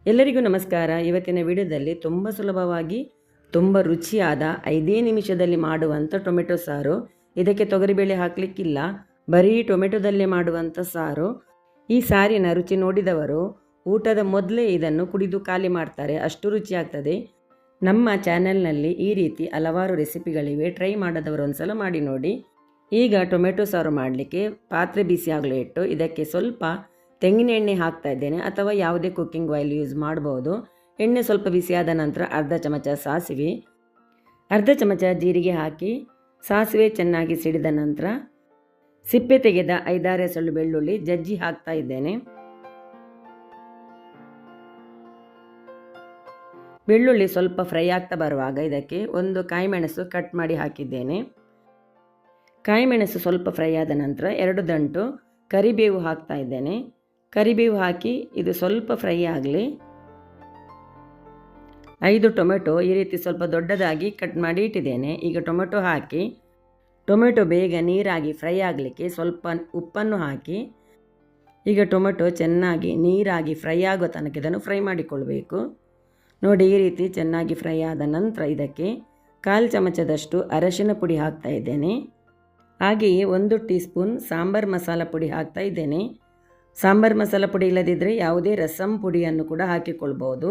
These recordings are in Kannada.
ಎಲ್ಲರಿಗೂ ನಮಸ್ಕಾರ. ಇವತ್ತಿನ ವಿಡಿಯೋದಲ್ಲಿ ತುಂಬ ಸುಲಭವಾಗಿ ತುಂಬ ರುಚಿಯಾದ 5 ನಿಮಿಷದಲ್ಲಿ ಮಾಡುವಂಥ ಟೊಮೆಟೊ ಸಾರು. ಇದಕ್ಕೆ ತೊಗರಿಬೇಳೆ ಹಾಕಲಿಕ್ಕಿಲ್ಲ, ಬರೀ ಟೊಮೆಟೊದಲ್ಲೇ ಮಾಡುವಂಥ ಸಾರು. ಈ ಸಾರಿನ ರುಚಿ ನೋಡಿದವರು ಊಟದ ಮೊದಲೇ ಇದನ್ನು ಕುಡಿದು ಖಾಲಿ ಮಾಡ್ತಾರೆ, ಅಷ್ಟು ರುಚಿಯಾಗ್ತದೆ. ನಮ್ಮ ಚಾನೆಲ್ನಲ್ಲಿ ಈ ರೀತಿ ಹಲವಾರು ರೆಸಿಪಿಗಳಿವೆ, ಟ್ರೈ ಮಾಡದವರು ಒಂದ್ಸಲ ಮಾಡಿ ನೋಡಿ. ಈಗ ಟೊಮೆಟೊ ಸಾರು ಮಾಡಲಿಕ್ಕೆ ಪಾತ್ರೆ ಬಿಸಿ ಆಗಲು ಇಟ್ಟು ಇದಕ್ಕೆ ಸ್ವಲ್ಪ ತೆಂಗಿನ ಎಣ್ಣೆ ಹಾಕ್ತಾ ಇದ್ದೇನೆ, ಅಥವಾ ಯಾವುದೇ ಕುಕ್ಕಿಂಗ್ ಆಯಿಲ್ ಯೂಸ್ ಮಾಡ್ಬೋದು. ಎಣ್ಣೆ ಸ್ವಲ್ಪ ಬಿಸಿಯಾದ ನಂತರ ಅರ್ಧ ಚಮಚ ಸಾಸಿವೆ, ಅರ್ಧ ಚಮಚ ಜೀರಿಗೆ ಹಾಕಿ ಸಾಸಿವೆ ಚೆನ್ನಾಗಿ ಸಿಡಿದ ನಂತರ ಸಿಪ್ಪೆ ತೆಗೆದ 5-6 ಎಸಳು ಬೆಳ್ಳುಳ್ಳಿ ಜಜ್ಜಿ ಹಾಕ್ತಾ ಇದ್ದೇನೆ. ಬೆಳ್ಳುಳ್ಳಿ ಸ್ವಲ್ಪ ಫ್ರೈ ಆಗ್ತಾ ಬರುವಾಗ ಇದಕ್ಕೆ ಒಂದು ಕಾಯಿಮೆಣಸು ಕಟ್ ಮಾಡಿ ಹಾಕಿದ್ದೇನೆ. ಕಾಯಿಮೆಣಸು ಸ್ವಲ್ಪ ಫ್ರೈ ಆದ ನಂತರ 2 ದಂಟು ಕರಿಬೇವು ಹಾಕ್ತಾ ಇದ್ದೇನೆ. ಕರಿಬೇವು ಹಾಕಿ ಇದು ಸ್ವಲ್ಪ ಫ್ರೈ ಆಗಲಿ. 5 ಟೊಮೆಟೊ ಈ ರೀತಿ ಸ್ವಲ್ಪ ದೊಡ್ಡದಾಗಿ ಕಟ್ ಮಾಡಿ ಇಟ್ಟಿದ್ದೇನೆ. ಈಗ ಟೊಮೆಟೊ ಹಾಕಿ ಟೊಮೆಟೊ ಬೇಗ ನೀರಾಗಿ ಫ್ರೈ ಆಗಲಿಕ್ಕೆ ಸ್ವಲ್ಪ ಉಪ್ಪನ್ನು ಹಾಕಿ ಈಗ ಟೊಮೆಟೊ ಚೆನ್ನಾಗಿ ನೀರಾಗಿ ಫ್ರೈ ಆಗೋ ತನಕ ಇದನ್ನು ಫ್ರೈ ಮಾಡಿಕೊಳ್ಬೇಕು. ನೋಡಿ, ಈ ರೀತಿ ಚೆನ್ನಾಗಿ ಫ್ರೈ ಆದ ನಂತರ ಇದಕ್ಕೆ 1/4 ಚಮಚದಷ್ಟು ಅರಶಿನ ಪುಡಿ ಹಾಕ್ತಾ ಇದ್ದೇನೆ. ಹಾಗೆಯೇ 1 ಟೀ ಸ್ಪೂನ್ ಸಾಂಬಾರು ಮಸಾಲ ಪುಡಿ ಹಾಕ್ತಾ ಇದ್ದೇನೆ. ಸಾಂಬಾರು ಮಸಾಲ ಪುಡಿ ಇಲ್ಲದಿದ್ದರೆ ಯಾವುದೇ ರಸಂ ಪುಡಿಯನ್ನು ಕೂಡ ಹಾಕಿಕೊಳ್ಬೋದು,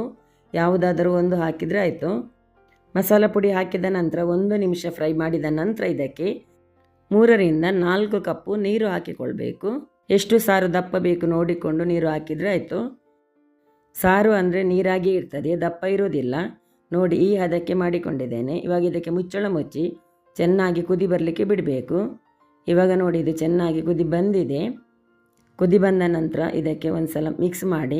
ಯಾವುದಾದರೂ ಒಂದು ಹಾಕಿದರೆ ಆಯಿತು. ಮಸಾಲ ಪುಡಿ ಹಾಕಿದ ನಂತರ 1 ನಿಮಿಷ ಫ್ರೈ ಮಾಡಿದ ನಂತರ ಇದಕ್ಕೆ 3-4 ಕಪ್ಪು ನೀರು ಹಾಕಿಕೊಳ್ಬೇಕು. ಎಷ್ಟು ಸಾರು ದಪ್ಪ ಬೇಕು ನೋಡಿಕೊಂಡು ನೀರು ಹಾಕಿದರೆ ಆಯಿತು. ಸಾರು ಅಂದರೆ ನೀರಾಗಿ ಇರ್ತದೆ, ದಪ್ಪ ಇರೋದಿಲ್ಲ. ನೋಡಿ, ಈ ಹದಕ್ಕೆ ಮಾಡಿಕೊಂಡಿದ್ದೇನೆ. ಇವಾಗ ಇದಕ್ಕೆ ಮುಚ್ಚಳ ಮುಚ್ಚಿ ಚೆನ್ನಾಗಿ ಕುದಿ ಬರಲಿಕ್ಕೆ ಬಿಡಬೇಕು. ಇವಾಗ ನೋಡಿ, ಇದು ಚೆನ್ನಾಗಿ ಕುದಿ ಬಂದಿದೆ. ಕುದಿ ಬಂದ ನಂತರ ಇದಕ್ಕೆ ಒಂದು ಸಲ ಮಿಕ್ಸ್ ಮಾಡಿ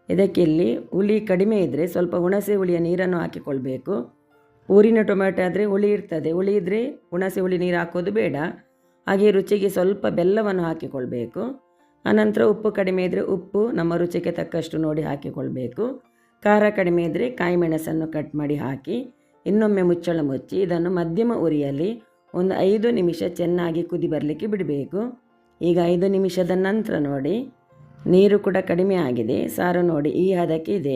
ಇದಕ್ಕೆ ಇಲ್ಲಿ ಹುಳಿ ಕಡಿಮೆ ಇದ್ದರೆ ಸ್ವಲ್ಪ ಹುಣಸೆ ಹುಳಿಯ ನೀರನ್ನು ಹಾಕಿಕೊಳ್ಬೇಕು. ಊರಿನ ಟೊಮೆಟೊ ಆದರೆ ಹುಳಿ ಇರ್ತದೆ, ಹುಳಿ ಇದ್ದರೆ ಹುಣಸೆ ಹುಳಿ ನೀರು ಹಾಕೋದು ಬೇಡ. ಹಾಗೆ ರುಚಿಗೆ ಸ್ವಲ್ಪ ಬೆಲ್ಲವನ್ನು ಹಾಕಿಕೊಳ್ಬೇಕು. ಆನಂತರ ಉಪ್ಪು ಕಡಿಮೆ ಇದ್ದರೆ ಉಪ್ಪು ನಮ್ಮ ರುಚಿಗೆ ತಕ್ಕಷ್ಟು ನೋಡಿ ಹಾಕಿಕೊಳ್ಬೇಕು. ಖಾರ ಕಡಿಮೆ ಇದ್ದರೆ ಕಾಯಿ ಮೆಣಸನ್ನು ಕಟ್ ಮಾಡಿ ಹಾಕಿ ಇನ್ನೊಮ್ಮೆ ಮುಚ್ಚಳ ಮುಚ್ಚಿ ಇದನ್ನು ಮಧ್ಯಮ ಉರಿಯಲ್ಲಿ ಒಂದು 5 ನಿಮಿಷ ಚೆನ್ನಾಗಿ ಕುದಿ ಬರಲಿಕ್ಕೆ ಬಿಡಬೇಕು. ಈಗ 5 ನಿಮಿಷದ ನಂತರ ನೋಡಿ, ನೀರು ಕೂಡ ಕಡಿಮೆ ಆಗಿದೆ. ಸಾರು ನೋಡಿ ಈ ಹದಕ್ಕೆ ಇದೆ.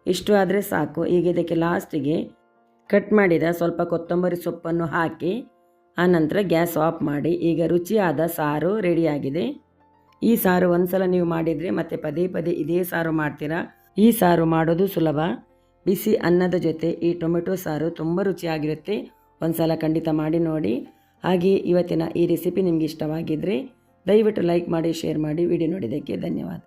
ಇಷ್ಟು ಆದರೆ ಸಾಕು. ಈಗ ಇದಕ್ಕೆ ಲಾಸ್ಟಿಗೆ ಕಟ್ ಮಾಡಿದ ಸ್ವಲ್ಪ ಕೊತ್ತಂಬರಿ ಸೊಪ್ಪನ್ನು ಹಾಕಿ ಆನಂತರ ಗ್ಯಾಸ್ ಆಫ್ ಮಾಡಿ ಈಗ ರುಚಿಯಾದ ಸಾರು ರೆಡಿಯಾಗಿದೆ. ಈ ಸಾರು ಒಂದ್ಸಲ ನೀವು ಮಾಡಿದರೆ ಮತ್ತೆ ಪದೇ ಪದೇ ಇದೇ ಸಾರು ಮಾಡ್ತೀರಾ. ಈ ಸಾರು ಮಾಡೋದು ಸುಲಭ. ಬಿಸಿ ಅನ್ನದ ಜೊತೆ ಈ ಟೊಮೆಟೊ ಸಾರು ತುಂಬ ರುಚಿಯಾಗಿರುತ್ತೆ. ಒಂದ್ಸಲ ಖಂಡಿತ ಮಾಡಿ ನೋಡಿ. ಹಾಗೆ ಇವತ್ತಿನ ಈ ರೆಸಿಪಿ ನಿಮಗೆ ಇಷ್ಟವಾಗಿದ್ದರೆ ದಯವಿಟ್ಟು ಲೈಕ್ ಮಾಡಿ, ಶೇರ್ ಮಾಡಿ. ವಿಡಿಯೋ ನೋಡಿದ್ದಕ್ಕೆ ಧನ್ಯವಾದ.